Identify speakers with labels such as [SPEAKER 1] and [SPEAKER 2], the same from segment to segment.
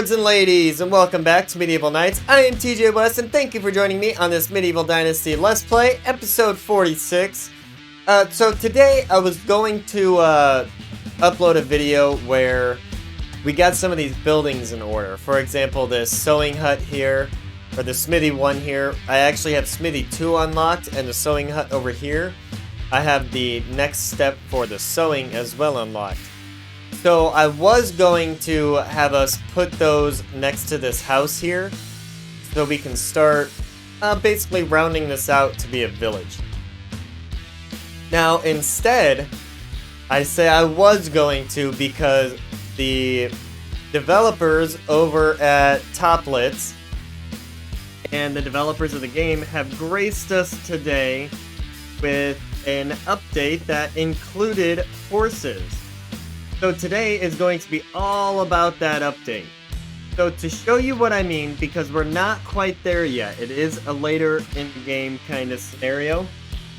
[SPEAKER 1] lords and ladies, and welcome back to Medieval Knights. I am TJ West, and thank you for joining me on this Medieval Dynasty Let's Play, episode 46. So today I was going to upload a video where we got some of these buildings in order. For example, this sewing hut here, or the smithy one here. I actually have smithy 2 unlocked, and the sewing hut over here. I have the next step for the sewing as well unlocked. So I was going to have us put those next to this house here so we can start basically rounding this out to be a village. Now instead, I say I was going to because the developers over at Toplets and the developers of the game have graced us today with an update that included horses. So today is going to be all about that update. So to show you what I mean, because we're not quite there yet, it is a later in the game kind of scenario,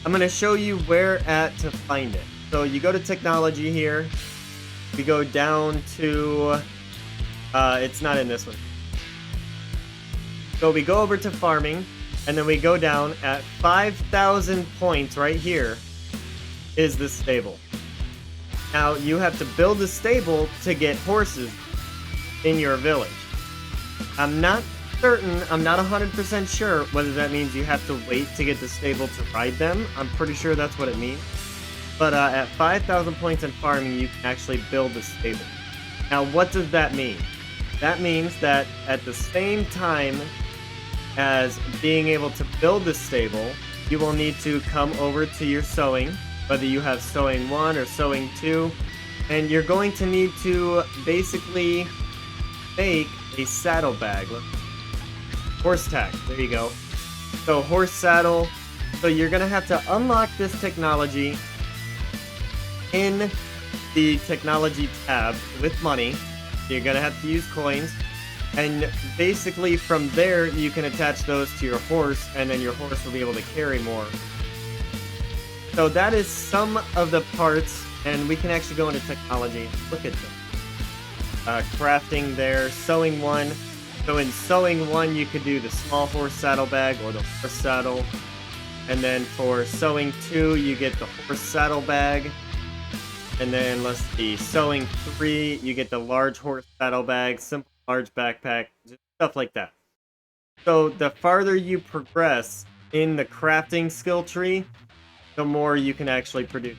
[SPEAKER 1] I'm going to show you where at to find it. So you go to technology here, we go down to, it's not in this one. So we go over to farming, and then we go down at 5,000 points right here is the stable. Now, you have to build a stable to get horses in your village. I'm not certain, I'm not 100% sure whether that means you have to wait to get the stable to ride them. I'm pretty sure that's what it means. But at 5,000 points in farming, you can actually build a stable. Now, what does that mean? That means that at the same time as being able to build the stable, you will need to come over to your sewing, whether you have sewing 1 or sewing 2, and you're going to need to basically make a saddlebag. Horse tack, there you go. So horse saddle, so you're going to have to unlock this technology in the technology tab with money. You're going to have to use coins, and basically from there you can attach those to your horse, and then your horse will be able to carry more. So that is some of the parts, and we can actually go into technology. Look at them. Crafting there, sewing 1. So in sewing 1, you could do the small horse saddlebag or the horse saddle. And then for sewing 2, you get the horse saddlebag. And then let's see, sewing 3, you get the large horse saddlebag, simple large backpack, just stuff like that. So the farther you progress in the crafting skill tree, the more you can actually produce.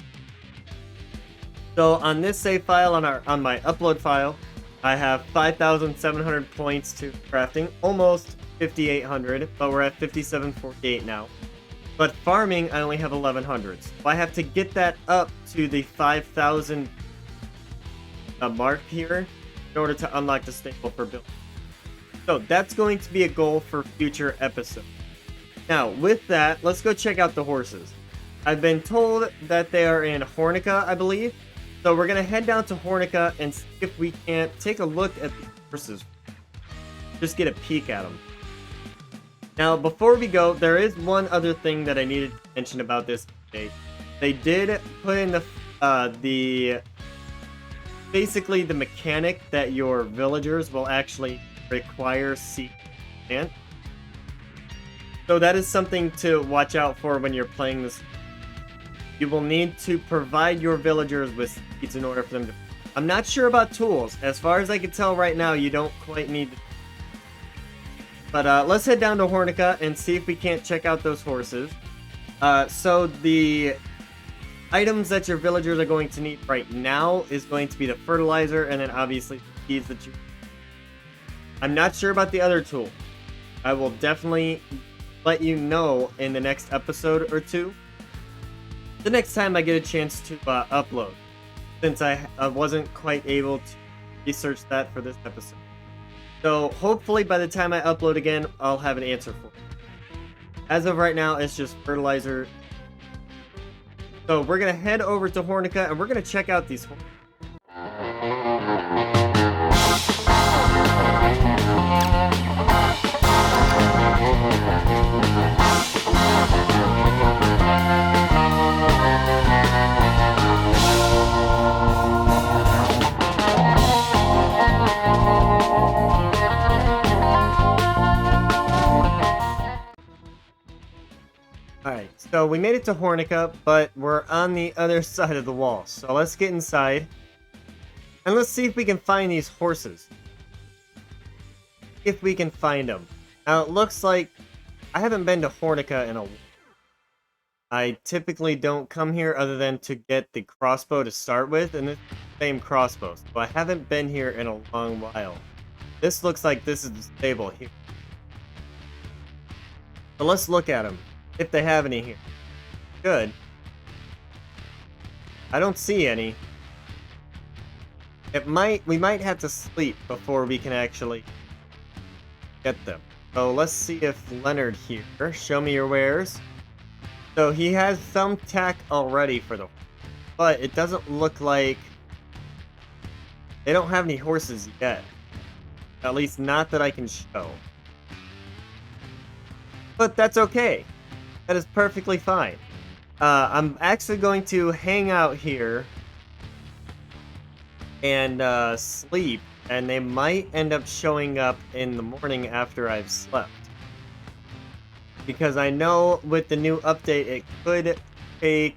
[SPEAKER 1] So on this save file, on my upload file, I have 5,700 points to crafting, almost 5,800, but we're at 5,748 now. But farming, I only have 1,100. So I have to get that up to the 5,000 mark here in order to unlock the stable for building. So that's going to be a goal for future episodes. Now, with that, let's go check out the horses. I've been told that they are in Hornica, I believe. So we're going to head down to Hornica and see if we can't take a look at the horses. Just get a peek at them. Now, before we go, there is one other thing that I needed to mention about this update. They did put in basically the mechanic that your villagers will actually require seed plant. So that is something to watch out for when you're playing this. You will need to provide your villagers with seeds in order for them to... I'm not sure about tools. As far as I can tell right now, you don't quite need to... But let's head down to Hornica and see if we can't check out those horses. So the items that your villagers are going to need right now is going to be the fertilizer and then obviously the seeds that you... I'm not sure about the other tool. I will definitely let you know in the next episode or two. The next time I get a chance to upload, since I wasn't quite able to research that for this episode. So hopefully by the time I upload again, I'll have an answer for it. As of right now, it's just fertilizer. So we're going to head over to Hornica and we're going to check out these horses. Alright, so we made it to Hornica, but we're on the other side of the wall. So let's get inside. And let's see if we can find these horses. If we can find them. Now, it looks like I haven't been to Hornica in a while. I typically don't come here other than to get the crossbow to start with, and it's the same crossbow. So I haven't been here in a long while. This looks like this is the stable here. So let's look at them, if they have any here. Good. I don't see any. We might have to sleep before we can actually get them. So let's see if Leonard here, show me your wares. So he has some tack already for the, but it doesn't look like they don't have any horses yet. At least not that I can show. But that's okay. That is perfectly fine. I'm actually going to hang out here and sleep, and they might end up showing up in the morning after I've slept. Because I know with the new update, it could take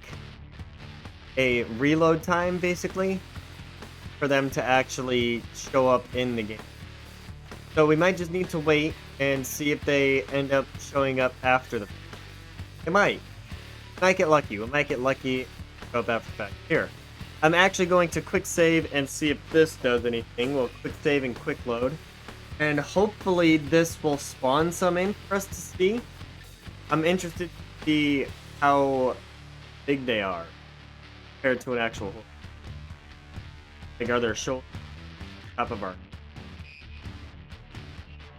[SPEAKER 1] a reload time, basically, for them to actually show up in the game. So we might just need to wait and see if they end up showing up after the... It might. Might get lucky. We might get lucky show up after the fact. Here. I'm actually going to quick save and see if this does anything. We'll quick save and quick load. And hopefully this will spawn some in for us to see. I'm interested to see how big they are compared to an actual horse. Like, are their shoulders top of our...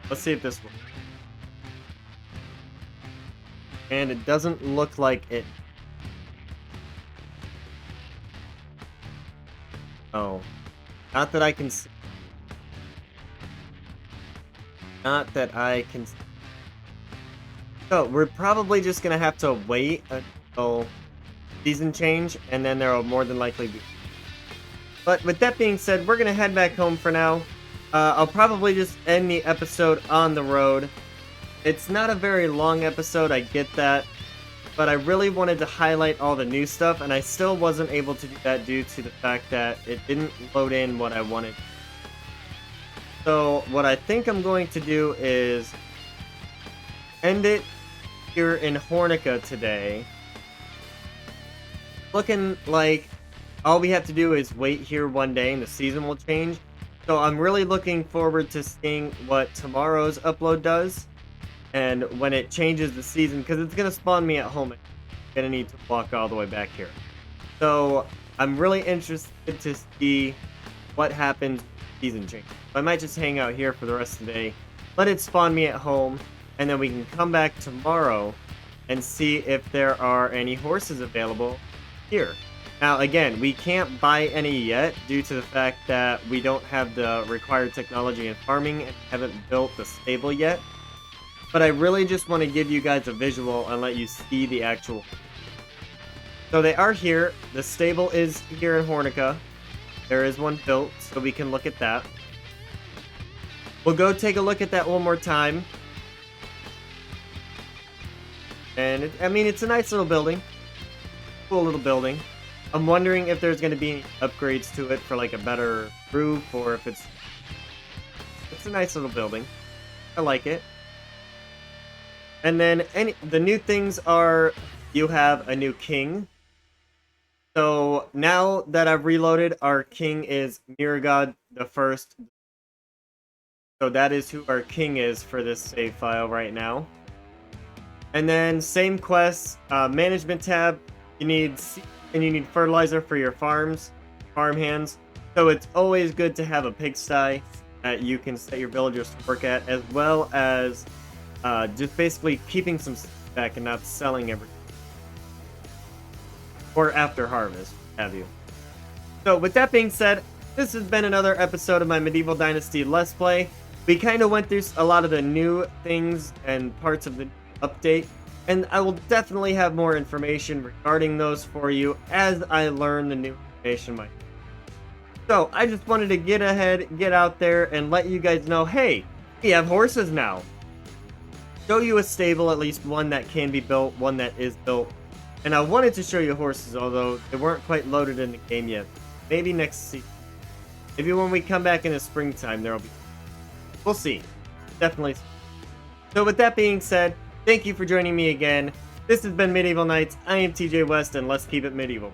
[SPEAKER 1] Let's see if this works. And it doesn't look like it. Oh. Not that I can see. Not that I can see. So, we're probably just gonna have to wait until season change, and then there will more than likely be. But with that being said, we're gonna head back home for now. I'll probably just end the episode on the road. It's not a very long episode, I get that. But I really wanted to highlight all the new stuff, and I still wasn't able to do that due to the fact that it didn't load in what I wanted. So, what I think I'm going to do is end it here in Hornica today. Looking like all we have to do is wait here one day and the season will change. So I'm really looking forward to seeing what tomorrow's upload does and when it changes the season, because it's going to spawn me at home. I'm going to need to walk all the way back here. So I'm really interested to see what happens when the season change. I might just hang out here for the rest of the day, let it spawn me at home, and then we can come back tomorrow and see if there are any horses available here. Now, again, we can't buy any yet due to the fact that we don't have the required technology in farming and haven't built the stable yet. But I really just want to give you guys a visual and let you see the actual... So they are here. The stable is here in Hornica. There is one built, so we can look at that. We'll go take a look at that one more time. And, I mean, it's a nice little building. Cool little building. I'm wondering if there's going to be any upgrades to it for, like, a better roof, or if it's... It's a nice little building. I like it. And then, the new things are, you have a new king. So, now that I've reloaded, our king is Miragod the First. So that is who our king is for this save file right now. And then, same quests, management tab, you need seed, and you need fertilizer for your farms, farmhands. So it's always good to have a pigsty that you can set your villagers to work at, as well as just basically keeping some back and not selling everything. Or after harvest, have you. So with that being said, this has been another episode of my Medieval Dynasty Let's Play. We kind of went through a lot of the new things and parts of the update, and I will definitely have more information regarding those for you as I learn the new information myself. So I just wanted to get ahead, get out there, and let you guys know, hey, we have horses now. show you a stable, at least one that can be built, one that is built. And I wanted to show you horses, although they weren't quite loaded in the game yet. Maybe next season. Maybe when we come back in the springtime, there'll be... We'll see. Definitely. So with that being said, thank you for joining me again. This has been Medieval Knights. I am TJ West, and let's keep it medieval.